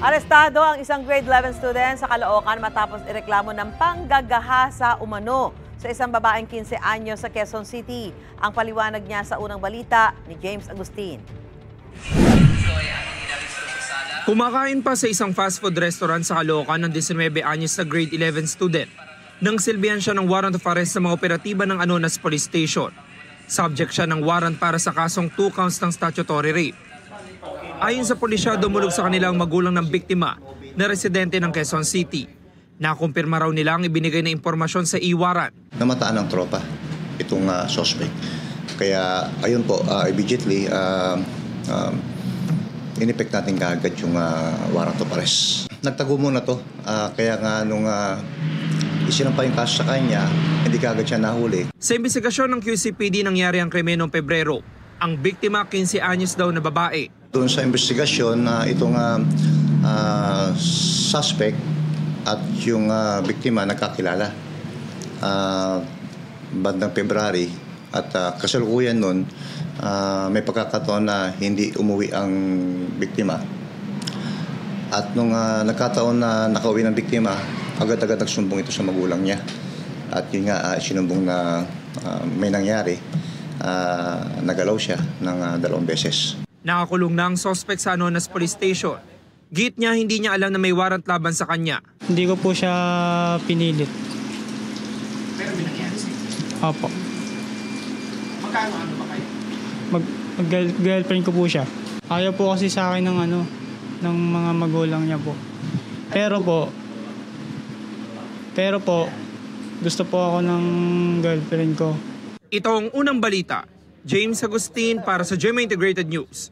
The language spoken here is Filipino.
Arestado ang isang grade 11 student sa Caloocan matapos ireklamo ng panggagahasa umano sa isang babaeng 15 anyos sa Quezon City. Ang paliwanag niya sa unang balita ni James Agustin. Kumakain pa sa isang fast food restaurant sa Caloocan ng 19 anyos na grade 11 student nang silbihan siya ng warrant of arrest sa mga operatiba ng Anonas Police Station. Subject siya ng warrant para sa kasong 2 counts ng statutory rape. Ayon sa pulisya, dumulog sa kanilang magulang ng biktima na residente ng Quezon City. Nakumpirma raw nila ang ibinigay na impormasyon sa e-warrant. Namataan ng tropa itong suspect. Kaya ayun po, immediately in-effect natin kaagad yung warrant of arrest. Nagtago muna to, kaya nga nung isinampa yung kaso sa kanya, hindi kaagad siya nahuli. Sa investigasyon ng QCPD nangyari ang krimen noong Pebrero. Ang biktima 15 anyos daw na babae. Doon sa investigasyon, itong suspect at yung biktima nagkakilala. Bandang February at kasalukuyan nun, may pagkakataon na hindi umuwi ang biktima. At nung nagkataon na nakauwi ng biktima, agad-agad nagsumbong ito sa magulang niya. At yun nga, sinumbong na may nangyari. Nagalaw siya ng 2 beses. Nakakulong na ang suspect sa Anonas Police Station. Git niya hindi niya alam na may warrant laban sa kanya. Hindi ko po siya pinilit. Pero may nangyari sa'yo? Opo. Magkano ba kayo? Mag-girlfriend ko po siya. Ayaw po kasi sa akin ng mga magulang niya po. Pero po, gusto po ako ng girlfriend ko. Ito ang unang balita. James Agustin para sa GMA Integrated News.